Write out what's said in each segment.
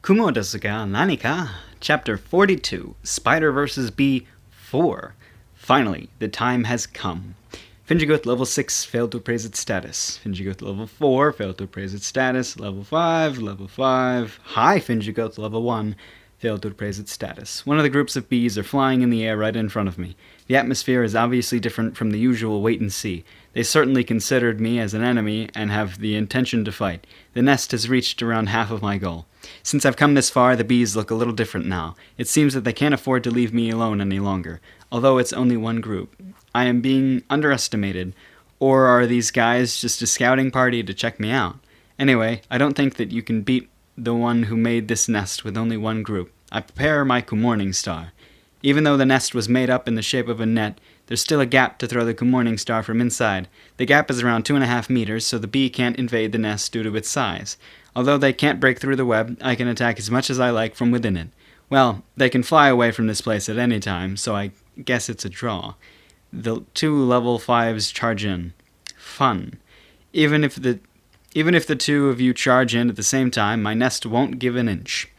Kumo desu ka Nani ka? Chapter 42, Spider vs. Bee 4. Finally, the time has come. Finjigoth level 6 failed to appraise its status. Finjigoth level 4 failed to appraise its status. Level 5. High Finjigoth level 1 failed to appraise its status. One of the groups of bees are flying in the air right in front of me. The atmosphere is obviously different from the usual wait and see. They certainly considered me as an enemy and have the intention to fight. The nest has reached around half of my goal. Since I've come this far, the bees look a little different now. It seems that they can't afford to leave me alone any longer, although it's only one group. I am being underestimated, or are these guys just a scouting party to check me out? Anyway, I don't think that you can beat the one who made this nest with only one group. I prepare my Morning Star. Even though the nest was made up in the shape of a net, there's still a gap to throw the Morning Star from inside. The gap is around 2.5 meters, so the bee can't invade the nest due to its size. Although they can't break through the web, I can attack as much as I like from within it. Well, they can fly away from this place at any time, so I guess it's a draw. The 2 level 5s charge in. Fun. Even if the 2 of you charge in at the same time, my nest won't give an inch.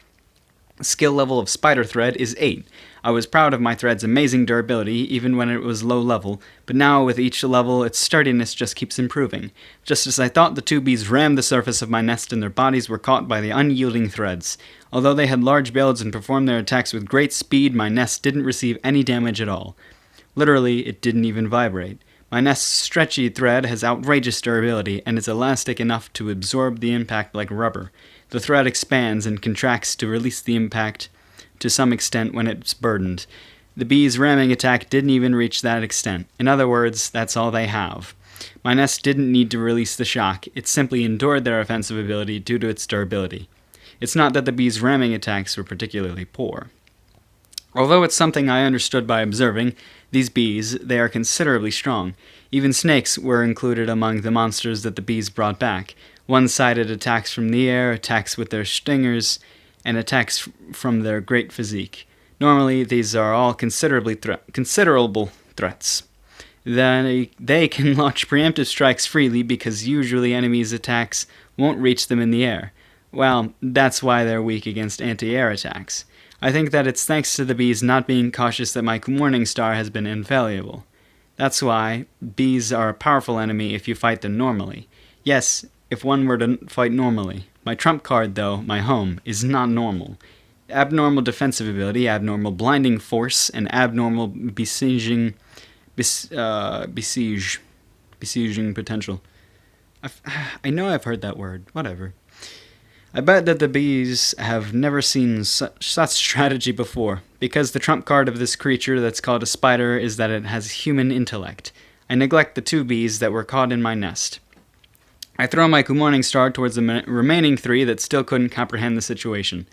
Skill level of spider thread is 8. I was proud of my thread's amazing durability even when it was low level, but now with each level its sturdiness just keeps improving. Just as I thought, the 2 bees rammed the surface of my nest and their bodies were caught by the unyielding threads. Although they had large builds and performed their attacks with great speed, my nest didn't receive any damage at all. Literally, it didn't even vibrate. My nest's stretchy thread has outrageous durability and is elastic enough to absorb the impact like rubber. The thread expands and contracts to release the impact to some extent when it's burdened. The bees' ramming attack didn't even reach that extent. In other words, that's all they have. My nest didn't need to release the shock, it simply endured their offensive ability due to its durability. It's not that the bees' ramming attacks were particularly poor. Although it's something I understood by observing these bees, they are considerably strong. Even snakes were included among the monsters that the bees brought back. One-sided attacks from the air, attacks with their stingers, and attacks from their great physique. Normally, these are all considerable threats. Then they can launch preemptive strikes freely because usually enemies' attacks won't reach them in the air. Well, that's why they're weak against anti-air attacks. I think that it's thanks to the bees not being cautious that my Morning Star has been invaluable. That's why bees are a powerful enemy if you fight them normally. Yes, if one were to fight normally. My trump card, though, my home, is not normal. Abnormal defensive ability, abnormal blinding force, and abnormal besieging potential. I know I've heard that word. Whatever. I bet that the bees have never seen such strategy before, because the trump card of this creature that's called a spider is that it has human intellect. I neglect the 2 bees that were caught in my nest. I throw my Morning Star towards the remaining 3 that still couldn't comprehend the situation.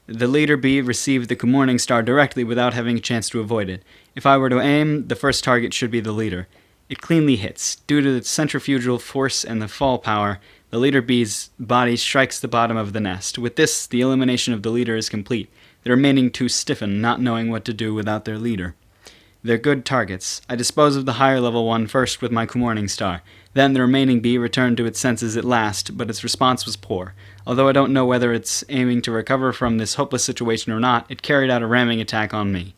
The leader bee received the Morning Star directly without having a chance to avoid it. If I were to aim, the first target should be the leader. It cleanly hits. Due to the centrifugal force and the fall power, the leader bee's body strikes the bottom of the nest. With this, the elimination of the leader is complete. The remaining 2 stiffen, not knowing what to do without their leader. They're good targets. I dispose of the higher level one first with my Morning Star. Then the remaining bee returned to its senses at last, but its response was poor. Although I don't know whether it's aiming to recover from this hopeless situation or not, it carried out a ramming attack on me.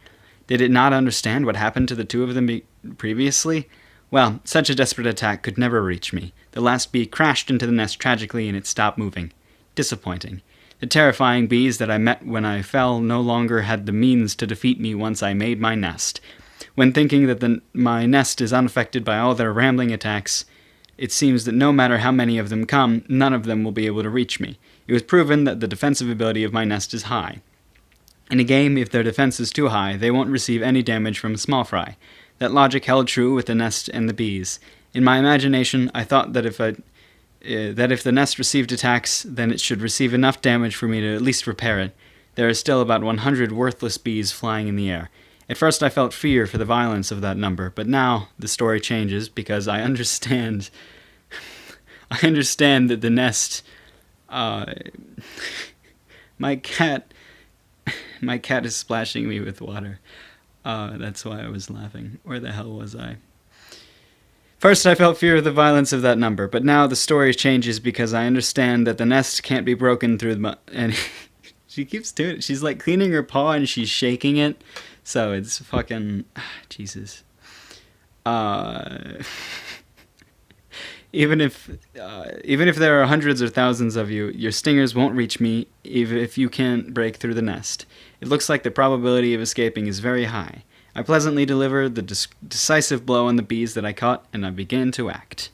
Did it not understand what happened to the 2 of them previously? Well, such a desperate attack could never reach me. The last bee crashed into the nest tragically and it stopped moving. Disappointing. The terrifying bees that I met when I fell no longer had the means to defeat me once I made my nest. When thinking that my nest is unaffected by all their rambling attacks, it seems that no matter how many of them come, none of them will be able to reach me. It was proven that the defensive ability of my nest is high. In a game, if their defense is too high, they won't receive any damage from a small fry. That logic held true with the nest and the bees. In my imagination, I thought that if the nest received attacks, then it should receive enough damage for me to at least repair it. There are still about 100 worthless bees flying in the air. At first I felt fear for the violence of that number, but now the story changes because I understand that the nest... My cat is splashing me with water. That's why I was laughing. Where the hell was I? First I felt fear of the violence of that number, but now the story changes because I understand that the nest can't be broken through and She keeps doing it. She's like cleaning her paw and she's shaking it. So it's fucking Jesus. Even if there are hundreds or thousands of you, your stingers won't reach me even if you can't break through the nest. It looks like the probability of escaping is very high. I pleasantly deliver the decisive blow on the bees that I caught, and I begin to act.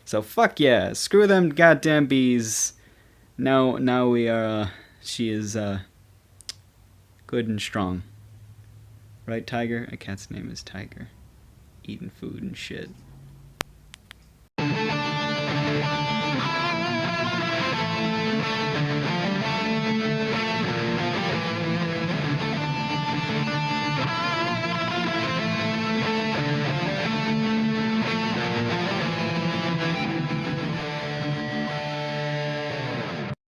So fuck yeah, screw them goddamn bees. Now we are, she is, good and strong. Right, Tiger? A cat's name is Tiger. Eating food and shit.